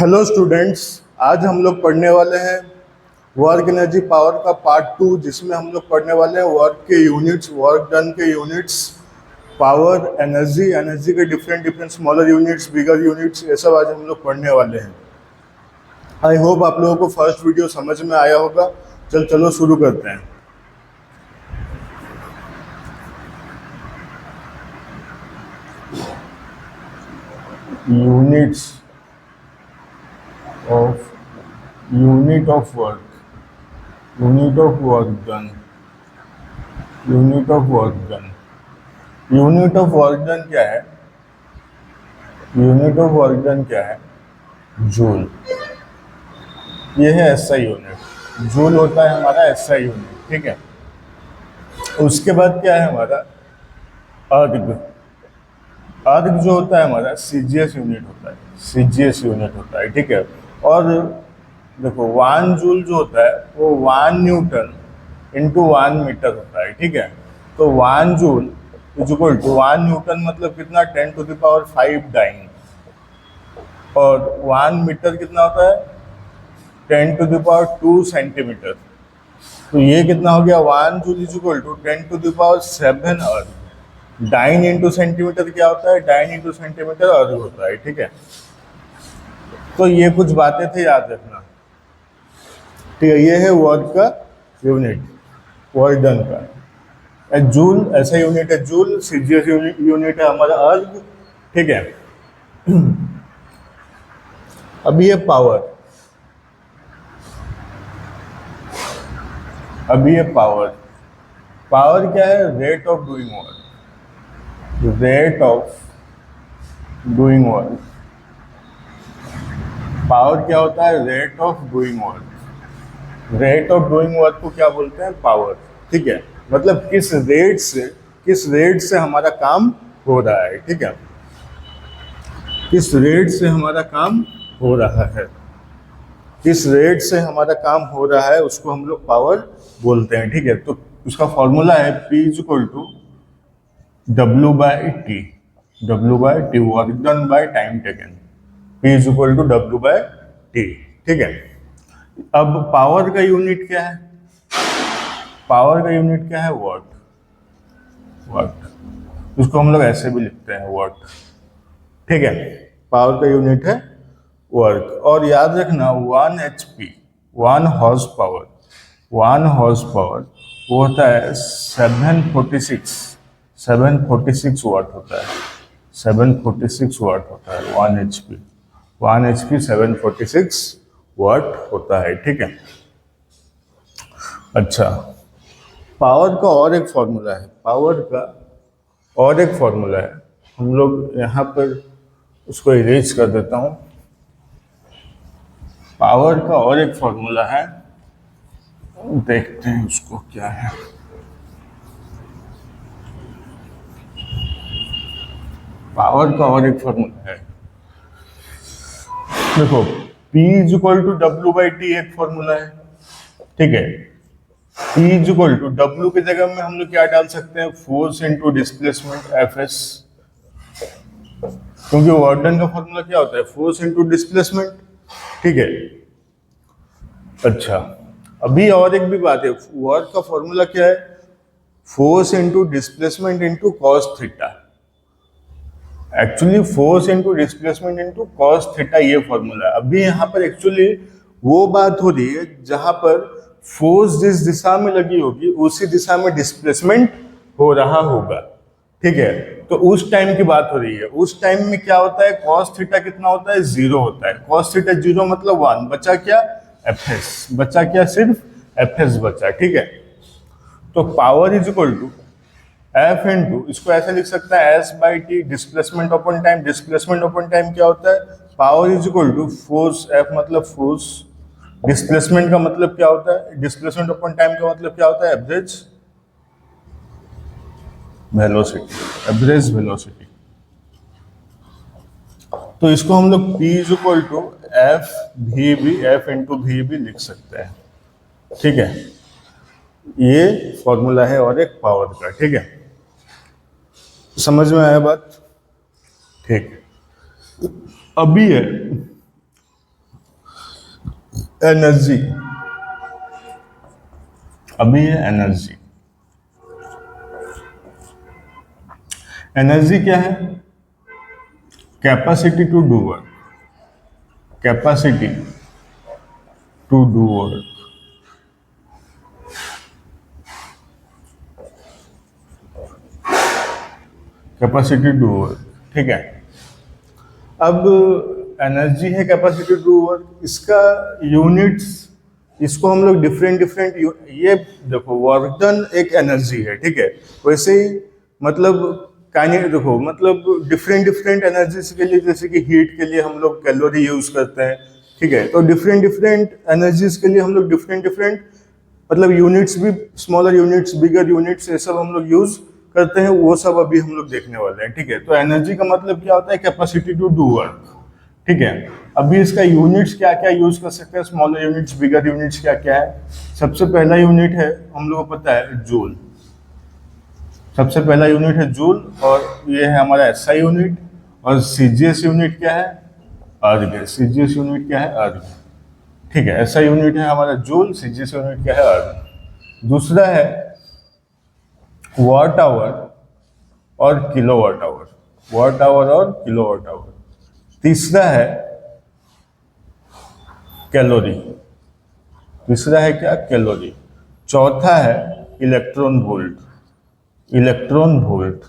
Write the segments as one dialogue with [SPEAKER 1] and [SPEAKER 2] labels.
[SPEAKER 1] Hello students, आज हम लोग पढ़ने वाले हैं वर्क एनर्जी पावर का पार्ट 2, जिसमें हम लोग पढ़ने वाले हैं वर्क के यूनिट्स, वर्क डन के यूनिट्स, पावर, एनर्जी, एनर्जी के डिफरेंट डिफरेंट स्मॉलर यूनिट्स, बिगर यूनिट्स, ये सब आज हम लोग पढ़ने वाले हैं। आई होप आप लोगों को फर्स्ट वीडियो समझ में आया होगा। चलो शुरू करते हैं। Units of unit of work unit of work done unit of work done unit of work done क्या है? unit of work done क्या है? जूल। ये है एसआई यूनिट। जूल होता है हमारा एसआई यूनिट, ठीक है। उसके बाद क्या है हमारा? अर्ग। अर्ग जो होता है हमारा सीजीएस यूनिट होता है, सीजीएस यूनिट होता है, ठीक है। और देखो 1 जूल जो होता है वो 1 न्यूटन इंटू 1 मीटर होता है, ठीक है। तो 1 joule is equal to 1 newton मतलब कितना? 10⁵ डाइन। और 1 मीटर कितना होता है? 10⁻² सेंटीमीटर। तो ये कितना हो गया? 1 जूल इज इक्वल टू 10⁷ अर्ग। डाइन इंटू सेंटीमीटर क्या होता है? डाइन इंटू सेंटीमीटर अर्ग होता है, ठीक है। तो ये कुछ बातें थे, याद रखना, ठीक है। ये है वर्क का यूनिट, वर्क डन का। जूल ऐसा यूनिट है, जूल सीजीएस यूनिट है हमारा अर्ग, ठीक है। अब ये पावर, पावर क्या है? Rate of doing work, rate of doing work. Power क्या होता है? Rate of doing work. Rate of doing work को क्या बोलते हैं? पावर, ठीक है। मतलब किस रेट से हमारा काम हो रहा है, ठीक है। किस रेट से हमारा काम हो रहा है, किस रेट से हमारा काम हो रहा है, उसको हम लोग पावर बोलते हैं, ठीक है। तो उसका फॉर्मूला है P is equal to W/T, W/T, work done by time taken. P is equal to W/T, ठीक है। अब पावर का यूनिट क्या है? पावर का यूनिट क्या है? वाट। उसको हम लोग ऐसे भी लिखते हैं, वाट, ठीक है। पावर का यूनिट है वर्क। और याद रखना 1 HP, 1 horse power, 1 horse power वो होता है 746 वाट होता है, 746 वाट होता है 1 HP। 1 HP 746 वाट होता है, ठीक है। अच्छा, पावर का और एक फॉर्मूला है, पावर का और एक फॉर्मूला है। हम लोग यहाँ पर उसको इरेज कर देता हूँ। पावर का और एक फॉर्मूला है, देखते हैं उसको क्या है। पावर का और एक फॉर्मूला है, देखो P is equal to W/T एक फॉर्मूला है, ठीक है। P is equal to W की जगह में हम लोग क्या डाल सकते हैं? फोर्स इंटू डिस्प्लेसमेंट Fs, क्योंकि वर्क डन का फॉर्मूला क्या होता है? फोर्स इंटू डिस्प्लेसमेंट, ठीक है। अच्छा, अभी और एक भी बात है, वर्क का फॉर्मूला क्या है? Force into displacement into cos theta. Actually force into displacement into cos theta ये फॉर्मूला है। अभी यहाँ पर एक्चुअली वो बात हो रही है जहां पर फोर्स जिस दिशा में लगी होगी उसी दिशा में डिस्प्लेसमेंट हो रहा होगा, ठीक है। तो उस टाइम की बात हो रही है। उस टाइम में क्या होता है? कॉस थीटा कितना होता है? 0 होता है। कॉस थीटा 0 मतलब 1, बचा क्या? Fs, बचा क्या? सिर्फ Fs बचा, ठीक है। तो power is equal to F into, इसको ऐसे लिख सकते हैं S/T, displacement upon time. Displacement upon time क्या होता है? Power is equal to force, F मतलब फोर्स, डिस्प्लेसमेंट का मतलब क्या होता है? डिस्प्लेसमेंट अपॉन टाइम का मतलब क्या होता है? Average velocity, average velocity. तो इसको हम लोग P is equal to F into V भी लिख सकते हैं, ठीक है। ये फॉर्मूला है और एक पावर का, ठीक है। समझ में आया बात? ठीक। अभी है एनर्जी, अभी है एनर्जी। एनर्जी क्या है? Capacity to do work, capacity to do work. Capacity to work, ठीक है। अब एनर्जी है, कैपेसिटी टू वर्क, इसका यूनिट्स, इसको हम लोग डिफरेंट, ये देखो वर्क डन एक एनर्जी है, ठीक है। वैसे ही मतलब देखो मतलब डिफरेंट एनर्जीज के लिए, जैसे कि हीट के लिए हम लोग कैलोरी यूज करते हैं, ठीक है। तो डिफरेंट एनर्जीज के लिए हम लोग डिफरेंट मतलब यूनिट्स भी, स्मॉलर यूनिट्स, बिगर यूनिट्स, ये सब हम लोग यूज करते हैं। वो सब अभी हम लोग देखने वाले हैं, ठीक है। तो एनर्जी का मतलब क्या होता है? कैपेसिटी टू डू वर्क, ठीक है। अभी इसका यूनिट्स क्या क्या यूज कर सकते हैं, स्मॉलर यूनिट्स, बिगर यूनिट्स क्या क्या है। सबसे पहला यूनिट है, हम लोगों को पता है, जूल। सबसे पहला यूनिट है जूल, और ये है हमारा एसआई यूनिट। और सीजीएस यूनिट क्या है? अर्ग। सीजीएस यूनिट क्या है? अर्ग, ठीक है। एसआई यूनिट है हमारा जूल, सीजीएस यूनिट क्या है? अर्ग। दूसरा है वाट आवर और किलोवाट आवर, वाट आवर और किलोवाट आवर। तीसरा है कैलोरी, तीसरा है क्या? कैलोरी। चौथा है इलेक्ट्रॉन वोल्ट, इलेक्ट्रॉन वोल्ट,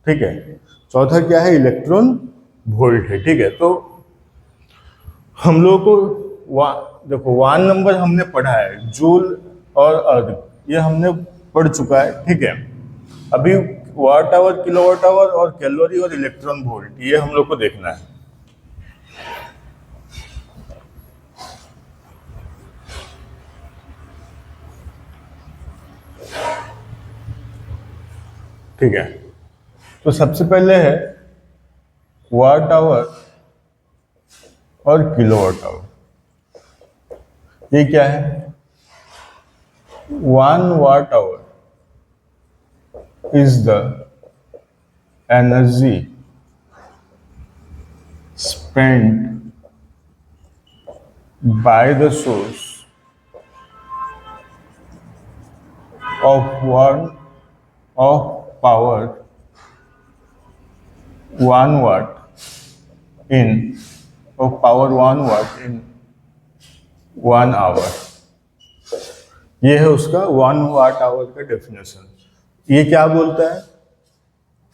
[SPEAKER 1] ठीक है। चौथा क्या है? इलेक्ट्रॉन वोल्ट है, ठीक है। तो हम लोग को देखो 1 नंबर हमने पढ़ा है, जूल और अर्ग, ये हमने पढ़ चुका है, ठीक है। अभी वाट आवर, किलोवाट आवर और कैलोरी और इलेक्ट्रॉन वोल्ट, ये हम लोग को देखना है। ठीक है। तो सबसे पहले है वाट आवर और किलोवाट आवर। ये क्या है? 1 watt hour is the energy spent by the source of power 1 watt in 1 hour। ये है उसका 1 watt hour का डेफिनेशन। ये क्या बोलता है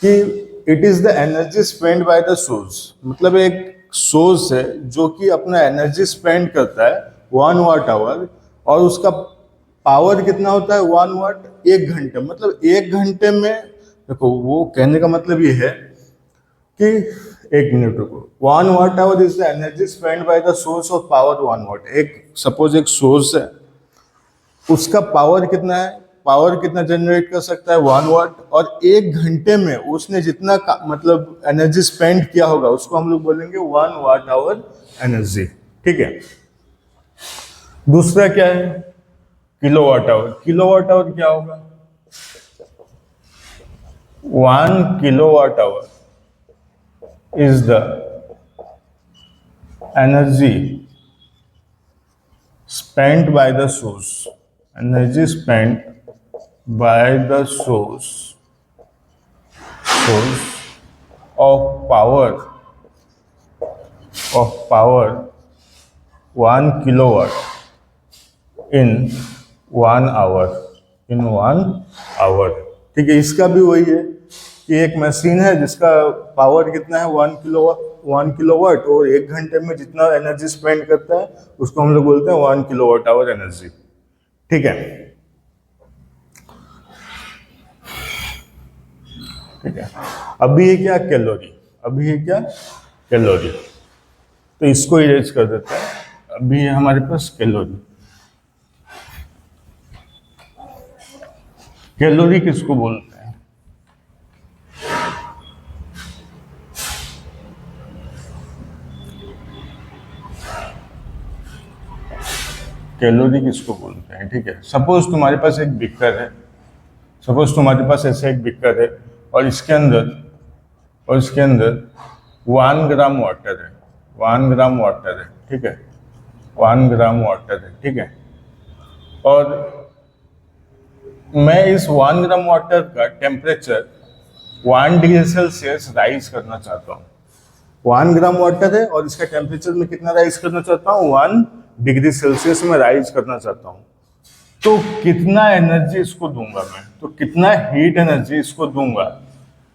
[SPEAKER 1] कि it is the energy spend by the source, मतलब एक सोर्स है जो कि अपना एनर्जी स्पेंड करता है 1 watt hour, और उसका पावर कितना होता है? 1 watt, 1 घंटे। मतलब 1 घंटे में, देखो वो कहने का मतलब ये है कि 1 मिनट रुको, 1 watt hour is the energy spend by the source of power 1 watt। एक सपोज एक सोर्स है, उसका पावर कितना है? पावर कितना जनरेट कर सकता है? 1 watt, और 1 घंटे में उसने जितना मतलब एनर्जी स्पेंड किया होगा उसको हम लोग बोलेंगे 1 watt hour एनर्जी, ठीक है। दूसरा क्या है? Kilowatt hour. किलोवाट आवर क्या होगा? 1 kilowatt hour is the energy spent by the source, energy spent by the source of power 1 kilowatt in 1 hour, in 1 hour, ठीक है। इसका भी वही है कि एक मशीन है जिसका पावर कितना है? 1 किलोवाट, और 1 घंटे में जितना एनर्जी स्पेंड करता है उसको हम लोग बोलते हैं 1 किलोवाट आवर एनर्जी, ठीक है। ठीक है। अभी है क्या? कैलोरी। अभी है क्या? कैलोरी। तो इसको इरेज कर देते हैं। अभी है हमारे पास कैलोरी। कैलोरी किसको बोलते हैं? कैलोरी किसको बोलते हैं? ठीक है। सपोज तुम्हारे पास एक बिकर है, सपोज तुम्हारे पास ऐसे एक बिकर है, और इसके अंदर 1 ग्राम वाटर है, 1 ग्राम वाटर है, ठीक है। 1 ग्राम वाटर है, ठीक है। और मैं इस 1 ग्राम वाटर का टेम्परेचर 1 डिग्री सेल्सियस राइज करना चाहता हूँ। 1 ग्राम वाटर है और इसका टेम्परेचर में कितना राइज करना चाहता हूँ, 1 डिग्री सेल्सियस में राइज करना चाहता हूँ। तो कितना एनर्जी इसको दूंगा मैं, तो कितना हीट एनर्जी इसको दूंगा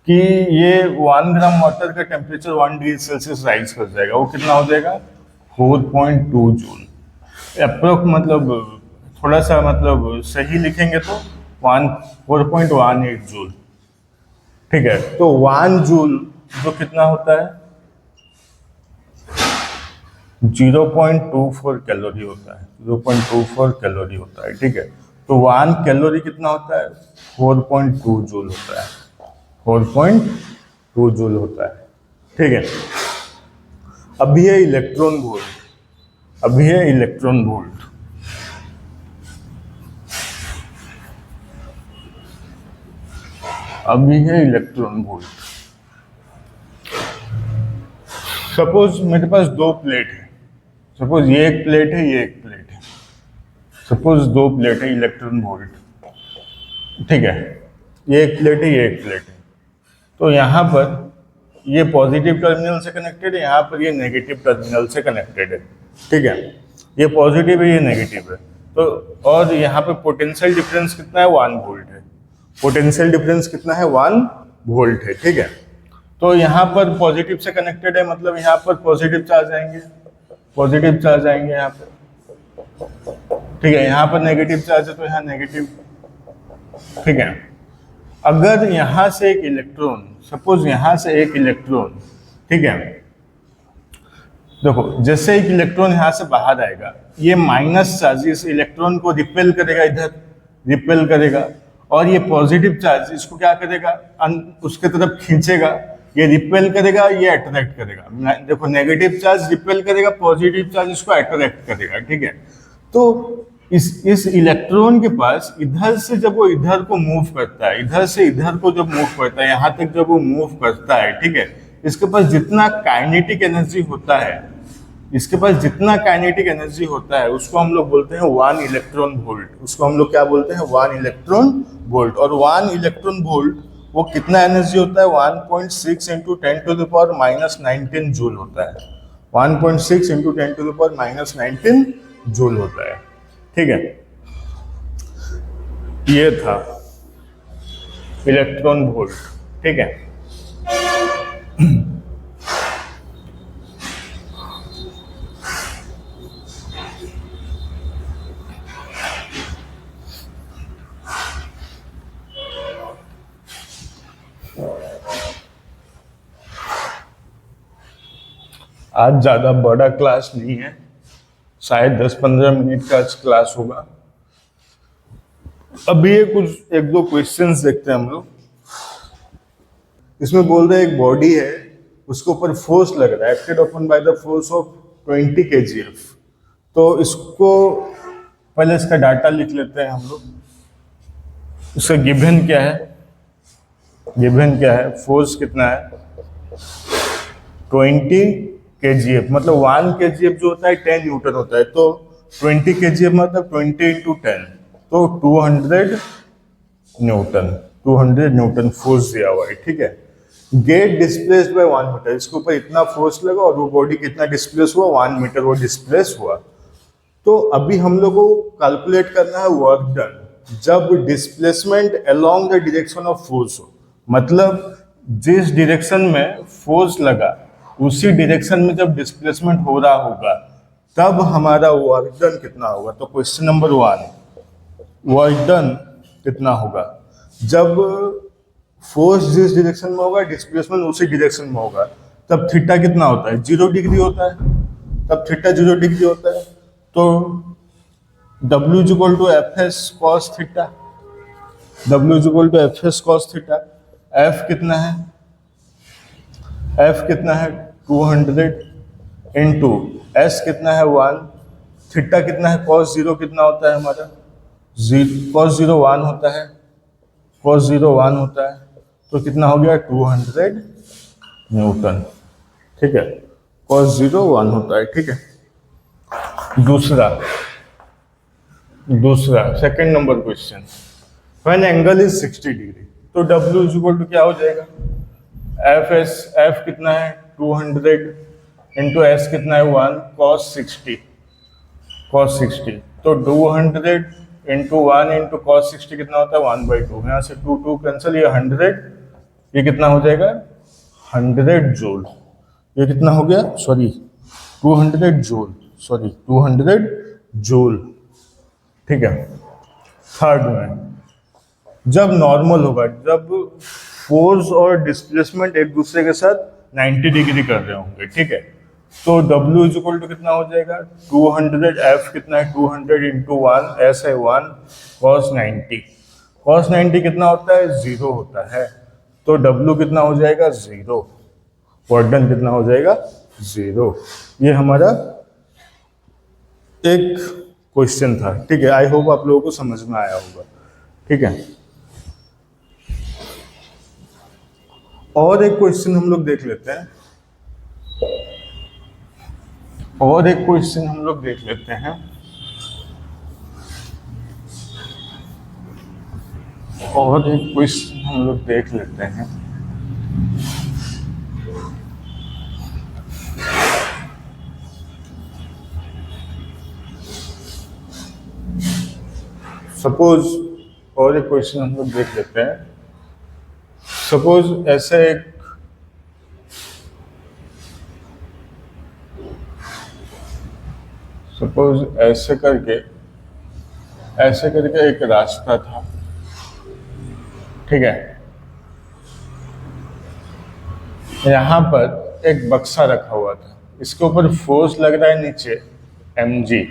[SPEAKER 1] कि ये 1 ग्राम वाटर का टेम्परेचर 1 डिग्री सेल्सियस राइज कर जाएगा। वो कितना हो जाएगा, 4.2 जूल अप्रोक्स। मतलब थोड़ा सा मतलब सही लिखेंगे तो 4.18 जूल, ठीक है। तो 1 जूल जो कितना होता है, 0.24 कैलोरी होता है, 0.24 कैलोरी होता है, ठीक है। तो 1 कैलोरी कितना होता है, 4.2 जूल होता है, 4.2 जूल होता है, ठीक है। अभी है इलेक्ट्रॉन वोल्ट, अभी है इलेक्ट्रॉन वोल्ट। अभी है इलेक्ट्रॉन वोल्ट। सपोज मेरे पास 2 प्लेट है, सपोज ये एक प्लेट है, ये एक प्लेट है, सपोज 2 प्लेट है, इलेक्ट्रॉन वोल्ट, ठीक है। ये एक प्लेट है, ये एक प्लेट है। तो यहाँ पर ये पॉजिटिव टर्मिनल से कनेक्टेड है, यहाँ पर ये नेगेटिव टर्मिनल से कनेक्टेड है, ठीक है। ये पॉजिटिव है, ये नेगेटिव है। तो और यहाँ पर पोटेंशियल डिफरेंस कितना है, 1 वोल्ट है। पोटेंशियल डिफरेंस कितना है, 1 वोल्ट है, ठीक है। तो यहाँ पर पॉजिटिव से कनेक्टेड है, मतलब यहाँ पर पॉजिटिव चार्ज आएंगे, पॉजिटिव चार्ज आएंगे यहाँ पर, ठीक है। यहाँ पर नेगेटिव चार्ज है तो यहाँ नेगेटिव, ठीक है। अगर यहाँ से एक इलेक्ट्रॉन, सपोज यहाँ से एक इलेक्ट्रॉन, ठीक है, देखो जैसे एक इलेक्ट्रॉन यहाँ से बाहर आएगा, ये माइनस चार्ज इस इलेक्ट्रॉन को रिपेल करेगा, इधर रिपेल करेगा, और ये पॉजिटिव चार्ज इसको क्या करेगा, उसके तरफ खींचेगा। ये रिपेल करेगा, ये अट्रैक्ट करेगा। देखो नेगेटिव चार्ज रिपेल करेगा, पॉजिटिव चार्ज इसको अट्रैक्ट करेगा, ठीक है। तो इस इलेक्ट्रॉन के पास इधर से जब वो इधर को मूव करता है, इधर से इधर को जब मूव करता है, यहाँ तक जब वो मूव करता है, ठीक है, इसके पास जितना काइनेटिक एनर्जी होता है, इसके पास जितना काइनेटिक एनर्जी होता है, उसको हम लोग बोलते हैं 1 इलेक्ट्रॉन वोल्ट। उसको हम लोग क्या बोलते हैं, 1 इलेक्ट्रॉन वोल्ट। और 1 इलेक्ट्रॉन वोल्ट वो कितना एनर्जी होता है, 1.6 इंटू 10⁻⁻19 जूल होता है। 1.6 इंटू 10⁻⁻19 जूल होता है, ठीक है। ये था इलेक्ट्रॉन वोल्ट, ठीक है। आज ज़्यादा बड़ा क्लास नहीं है, शायद 10-15 मिनट का आज क्लास होगा। अभी ये कुछ 1-2 क्वेश्चंस देखते हैं हम लोग। इसमें बोल रहे हैं एक बॉडी है, उसके ऊपर फोर्स लग रहा है, acted upon by the force of 20 kgf। तो इसको पहले इसका डाटा लिख लेते हैं हम लोग। इसका गिवन क्या है, गिवन क्या है, फोर्स कितना है, 20 kgf, मतलब 1 kgf जो होता है 10 न्यूटन होता है। तो 20 kgf मतलब 20 इंटू 10, तो 200 न्यूटन, 200 न्यूटन फोर्स दिया हुआ है, ठीक है। गेट डिस्प्लेस्ड बाय 1 मीटर, इसके ऊपर इतना फोर्स लगा और वो बॉडी कितना डिस्प्लेस हुआ, 1 मीटर वो डिस्प्लेस हुआ। तो अभी हम लोग को कैलकुलेट करना है वर्क डन जब displacement along the direction of force हो, मतलब जिस डायरेक्शन में फोर्स लगा उसी डायरेक्शन में जब डिस्प्लेसमेंट हो रहा होगा तब हमारा वर्क डन कितना होगा। तो क्वेश्चन नंबर 1, वर्क डन कितना होगा जब फोर्स जिस डायरेक्शन में होगा, डिस्प्लेसमेंट उसी डायरेक्शन में होगा, तब थीटा कितना होता है, 0 डिग्री होता है, तब थीटा 0 डिग्री होता है। तो W = Fs cos theta, W = Fs cos theta. F कितना है, F कितना है 200 इंटू S कितना है 1, थीटा कितना है, cos 0 कितना होता है हमारा, cos 0 1 होता है, cos 0 1 होता है। तो कितना हो गया 200 न्यूटन, ठीक है। cos 0 1 होता है, ठीक है। दूसरा second number question, when angle is 60 degree, तो W इज इक्वल टू क्या हो जाएगा, एफ कितना है 200 इंटू एस कितना है 1 cos 60, तो 200 इंटू 1 इंटू cos 60 कितना होता है 1/2, यहाँ से 2 कैंसिल, ये 100, ये कितना हो जाएगा 100 जूल, ये कितना हो गया 200 जूल, ठीक है। थर्ड में जब नॉर्मल होगा, जब फोर्स और डिस्प्लेसमेंट एक दूसरे के साथ 90 डिग्री कर रहे होंगे, ठीक है, तो W इज इक्वल टू कितना हो जाएगा 200, F कितना है 200 इंटू 1, S है 1 cos 90 कितना होता है 0 होता है, तो W कितना हो जाएगा 0, वर्क डन कितना हो जाएगा 0। ये हमारा एक क्वेश्चन था, ठीक है। आई होप आप लोगों को समझ में आया होगा, ठीक है। और एक क्वेश्चन हम लोग देख लेते हैं, और एक क्वेश्चन हम लोग देख लेते हैं, और एक क्वेश्चन हम लोग देख लेते हैं। सपोज और एक क्वेश्चन हम लोग देख लेते हैं। सपोज ऐसे एक ऐसे करके एक रास्ता था, ठीक है। यहां पर एक बक्सा रखा हुआ था, इसके ऊपर फोर्स लग रहा है नीचे mg,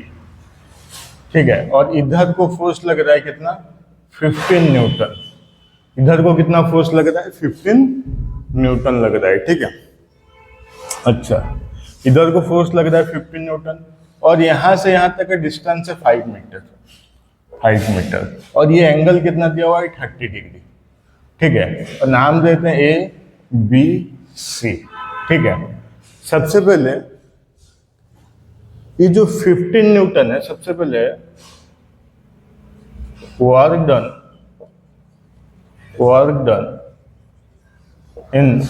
[SPEAKER 1] ठीक है, और इधर को फोर्स लग रहा है कितना 15 न्यूटन, इधर को कितना फोर्स लग रहा है 15 न्यूटन लग रहा है, ठीक है। अच्छा, इधर को फोर्स लग रहा है 15 न्यूटन, और यहां से यहां तक का डिस्टेंस है 5 मीटर, और ये एंगल कितना दिया हुआ है 30 डिग्री, ठीक है, और नाम देते हैं ABC, ठीक है। सबसे पहले ये जो 15 न्यूटन है, सबसे पहले work done in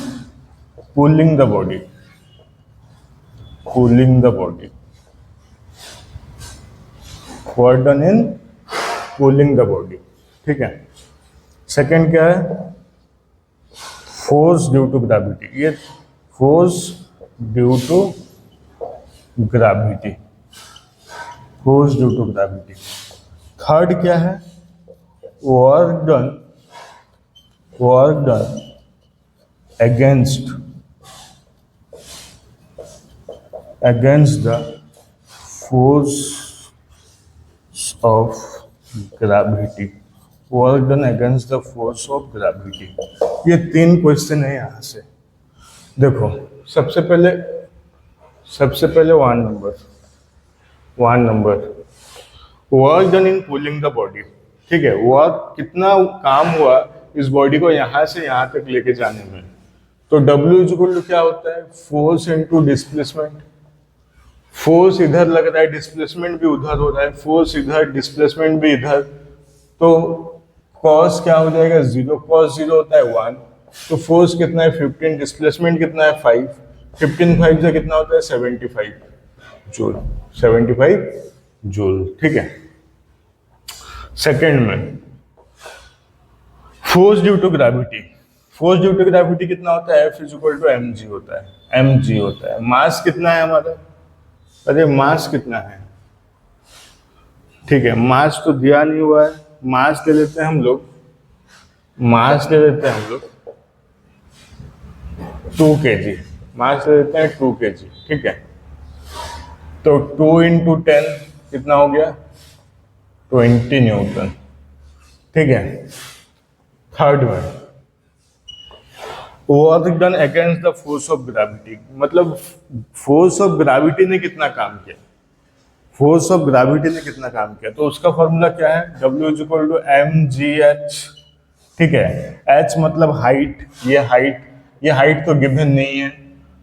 [SPEAKER 1] cooling the body, work done in cooling the body, ठीक है। सेकेंड क्या है, फोर्स ड्यू टू ग्रेविटी, ये force due to gravity, third क्या है, work done against the force of gravity, work done against the force of gravity. ये 3 question है यहाँ से। देखो सबसे पहले 1 number work done in pulling the body, ठीक है, वर्क कितना काम हुआ इस बॉडी को यहाँ से यहाँ तक लेके जाने में, तो W इज इक्वल टू क्या होता है फोर्स इनटू डिस्प्लेसमेंट, फोर्स इधर लग रहा है, डिस्प्लेसमेंट भी उधर हो रहा है, फोर्स इधर डिस्प्लेसमेंट भी इधर, तो कॉस क्या हो जाएगा 0, कॉस 0 होता है 1, तो फोर्स कितना है 15, डिस्प्लेसमेंट कितना है 5, 15 5 से कितना होता है 75 जूल, ठीक है। सेकेंड में फोर्स ड्यू टू ग्रेविटी कितना होता है F is equal to mg होता है। मास कितना है हमारा, अरे मास कितना है, ठीक है, मास तो दिया नहीं हुआ है, मास ले लेते हैं हम लोग 2 kg, मास ले लेते हैं 2 kg, ठीक है। तो 2 इंटू 10 कितना हो गया 20 न्यूटन, ठीक है। थर्ड में work done against the force of gravity, मतलब फोर्स ऑफ ग्रेविटी ने कितना काम किया, तो उसका फॉर्मूला क्या है, W is equal to mgh, ठीक है। h मतलब हाइट, ये हाइट तो गिवन नहीं है,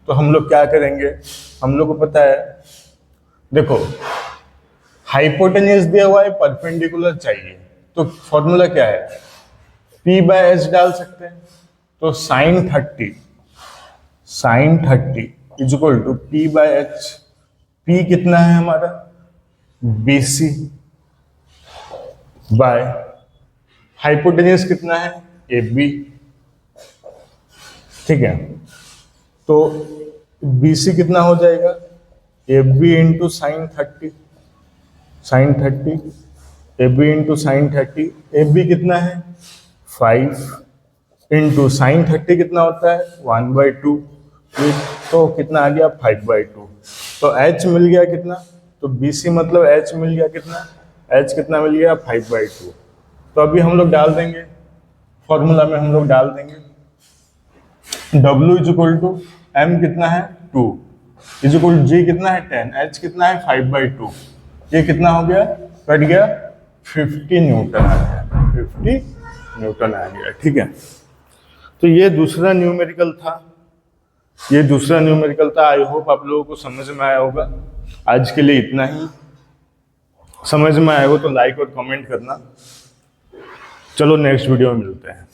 [SPEAKER 1] तो हम लोग क्या करेंगे, हम लोग को पता है, देखो हाइपोटेन्यूज दिया हुआ है, परपेंडिकुलर चाहिए, तो फॉर्मूला क्या है, P बाय एच डाल सकते हैं। तो sine 30 is equal to P by H. P कितना है हमारा, BC बाय हाइपोटेन्यूज कितना है, AB। ठीक है, तो BC कितना हो जाएगा, AB into sine 30, AB into sine 30, AB कितना है 5 इंटू साइन 30 कितना होता है 1/2, तो कितना आ गया 5/2। तो H मिल गया कितना, तो BC मतलब H मिल गया कितना, H कितना मिल गया 5/2। तो अभी हम लोग डाल देंगे फॉर्मूला में, हम लोग डाल देंगे W is equal to M कितना है 2 इज इक्वल टू G कितना है 10, H कितना है 5/2, ये कितना हो गया, कट गया 50 न्यूटन आ गया, 50 न्यूटन आ गया। ठीक है, तो ये दूसरा न्यूमेरिकल था, आई होप आप लोगों को समझ में आया होगा। आज के लिए इतना ही, समझ में आया हो तो लाइक और कमेंट करना। चलो नेक्स्ट वीडियो में मिलते हैं।